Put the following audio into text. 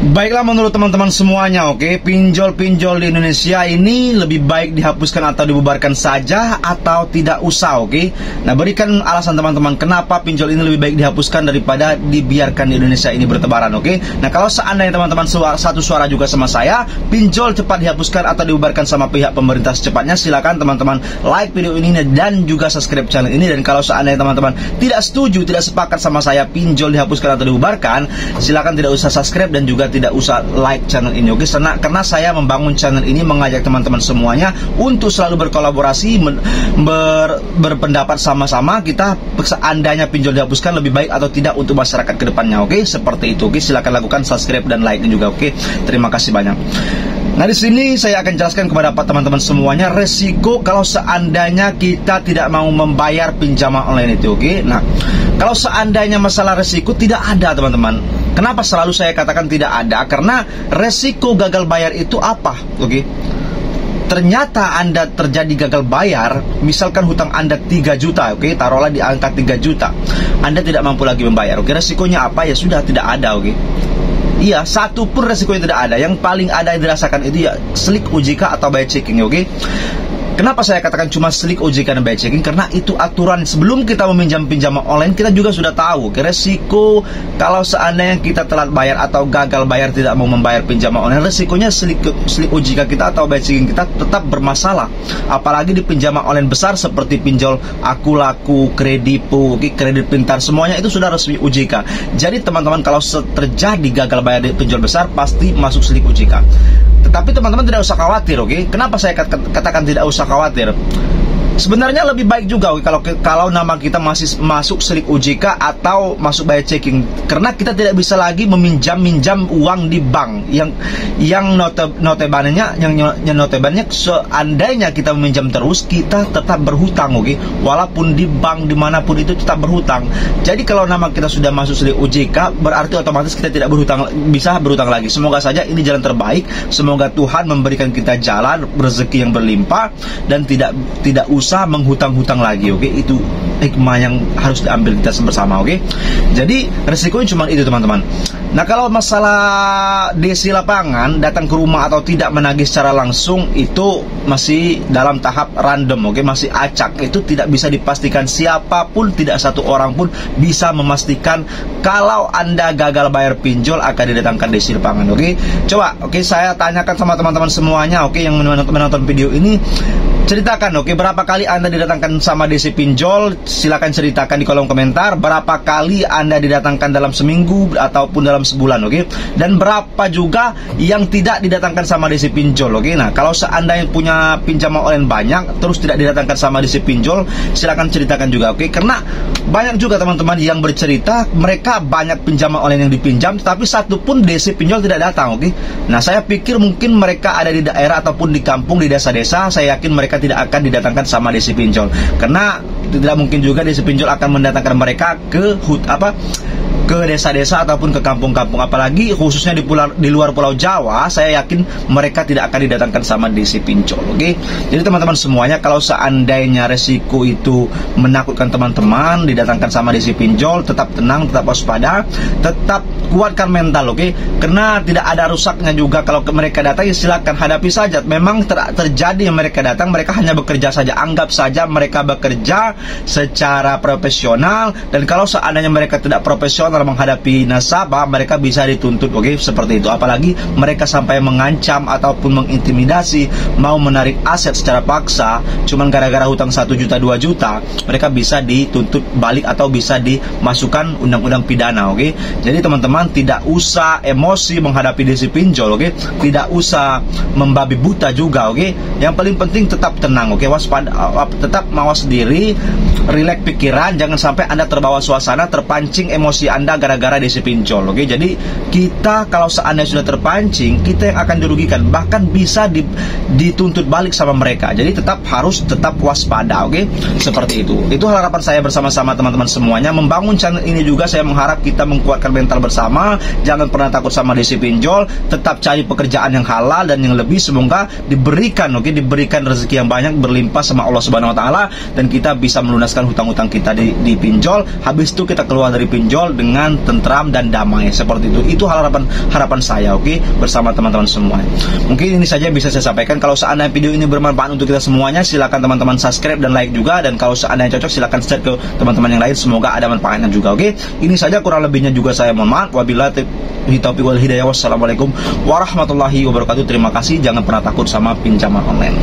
Baiklah, menurut teman-teman semuanya, oke, pinjol-pinjol di Indonesia ini lebih baik dihapuskan atau dibubarkan saja atau tidak usah, oke? Nah, berikan alasan teman-teman kenapa pinjol ini lebih baik dihapuskan daripada dibiarkan di Indonesia ini bertebaran, oke? Nah, kalau seandainya teman-teman satu suara juga sama saya, pinjol cepat dihapuskan atau dibubarkan sama pihak pemerintah secepatnya, silakan teman-teman like video ini dan juga subscribe channel ini. Dan kalau seandainya teman-teman tidak setuju, tidak sepakat sama saya pinjol dihapuskan atau dibubarkan, silakan tidak usah subscribe dan juga tidak usah like channel ini, oke? Karena saya membangun channel ini mengajak teman-teman semuanya untuk selalu berkolaborasi, berpendapat sama-sama kita seandainya pinjol dihapuskan lebih baik atau tidak untuk masyarakat kedepannya, oke? Seperti itu, oke? Silakan lakukan subscribe dan like juga, oke? Terima kasih banyak. Nah, di sini saya akan jelaskan kepada teman-teman semuanya resiko kalau seandainya kita tidak mau membayar pinjaman online itu, oke? Nah, kalau seandainya masalah resiko tidak ada, teman-teman. Kenapa selalu saya katakan tidak ada? Karena resiko gagal bayar itu apa? Oke. Ternyata Anda terjadi gagal bayar, misalkan hutang Anda 3 juta, oke? Taruhlah di angka 3 juta. Anda tidak mampu lagi membayar, oke? Resikonya apa? Ya sudah, tidak ada, oke? Iya, satu pun resikonya tidak ada. Yang paling ada yang dirasakan itu ya slik OJK atau by checking, oke? Kenapa saya katakan cuma slik OJK dan by checking? Karena itu aturan sebelum kita meminjam pinjaman online, kita juga sudah tahu resiko kalau seandainya kita telat bayar atau gagal bayar, tidak mau membayar pinjaman online, resikonya slik OJK kita atau by checking kita tetap bermasalah. Apalagi di pinjaman online besar seperti pinjol Akulaku, Kredipo, Kredit Pintar, semuanya itu sudah resmi OJK. Jadi teman-teman, kalau terjadi gagal bayar di pinjol besar, pasti masuk slik OJK. Tetapi teman-teman tidak usah khawatir, oke? Kenapa saya katakan tidak usah khawatir? Sebenarnya lebih baik juga, oke, kalau nama kita masih masuk slik OJK atau masuk by checking, karena kita tidak bisa lagi meminjam uang di bank yang notebanenya seandainya kita meminjam terus, kita tetap berhutang, oke? Walaupun di bank dimanapun itu tetap berhutang. Jadi kalau nama kita sudah masuk slik OJK, berarti otomatis kita tidak bisa berhutang lagi. Semoga saja ini jalan terbaik. Semoga Tuhan memberikan kita jalan rezeki yang berlimpah dan tidak usah menghutang-hutang lagi, oke? Itu hikmah yang harus diambil kita bersama, oke? Jadi resikonya cuma itu, teman-teman. Nah, kalau masalah DC lapangan datang ke rumah atau tidak menagih secara langsung, itu masih dalam tahap random, oke? Masih acak. Itu tidak bisa dipastikan, siapapun, tidak satu orang pun bisa memastikan kalau Anda gagal bayar pinjol akan didatangkan DC lapangan, oke? Coba, oke, saya tanyakan sama teman-teman semuanya, oke, yang menonton video ini, ceritakan, oke, berapa kali Anda didatangkan sama DC pinjol? Silakan ceritakan di kolom komentar. Berapa kali Anda didatangkan dalam seminggu ataupun dalam sebulan, oke? Dan berapa juga yang tidak didatangkan sama DC pinjol, oke? Nah, kalau seandainya punya pinjaman online banyak terus tidak didatangkan sama DC pinjol, silakan ceritakan juga, oke? Karena banyak juga teman-teman yang bercerita mereka banyak pinjaman online yang dipinjam, tapi satu pun DC pinjol tidak datang, oke? Nah, saya pikir mungkin mereka ada di daerah ataupun di kampung, di desa-desa. Saya yakin mereka tidak akan didatangkan sama DC pinjol, karena tidak mungkin juga DC pinjol akan mendatangkan mereka ke desa-desa ataupun ke kampung-kampung, apalagi khususnya di luar Pulau Jawa. Saya yakin mereka tidak akan didatangkan sama DC pinjol, oke? Jadi teman-teman semuanya, kalau seandainya resiko itu menakutkan teman-teman didatangkan sama DC pinjol, tetap tenang, tetap waspada, tetap kuatkan mental, oke? Karena tidak ada rusaknya juga kalau mereka datang, ya silakan hadapi saja. Memang terjadi yang mereka datang, mereka hanya bekerja saja. Anggap saja mereka bekerja secara profesional, dan kalau seandainya mereka tidak profesional menghadapi nasabah, mereka bisa dituntut, oke? Seperti itu. Apalagi mereka sampai mengancam ataupun mengintimidasi mau menarik aset secara paksa cuman gara-gara hutang 1 juta 2 juta, mereka bisa dituntut balik atau bisa dimasukkan undang-undang pidana, oke? Jadi teman-teman tidak usah emosi menghadapi DC pinjol, oke? Tidak usah membabi buta juga, oke? Yang paling penting tetap tenang, oke? Waspada, tetap mawas diri, rileks pikiran, jangan sampai Anda terbawa suasana, terpancing emosi Anda gara-gara DC pinjol, oke? Jadi kita kalau seandainya sudah terpancing, kita yang akan dirugikan, bahkan bisa dituntut balik sama mereka. Jadi tetap waspada, oke? Seperti itu. Itu harapan saya bersama-sama teman-teman semuanya. Membangun channel ini juga saya mengharap kita menguatkan mental bersama. Jangan pernah takut sama DC pinjol, tetap cari pekerjaan yang halal dan yang lebih. Semoga diberikan, oke? Diberikan rezeki yang banyak berlimpah sama Allah Subhanahu wa taala, dan kita bisa melunaskan hutang-hutang kita di pinjol. Habis itu kita keluar dari pinjol dengan dengan tentram dan damai seperti itu. Itu harapan saya, oke, bersama teman-teman semua. Mungkin ini saja yang bisa saya sampaikan. Kalau seandainya video ini bermanfaat untuk kita semuanya, silakan teman-teman subscribe dan like juga, dan kalau seandainya cocok silakan share ke teman-teman yang lain, semoga ada manfaatnya juga, oke. Ini saja, kurang lebihnya juga saya mohon maaf. Wabillahi taufiq wal hidayah. Wassalamualaikum warahmatullahi wabarakatuh. Terima kasih. Jangan pernah takut sama pinjaman online.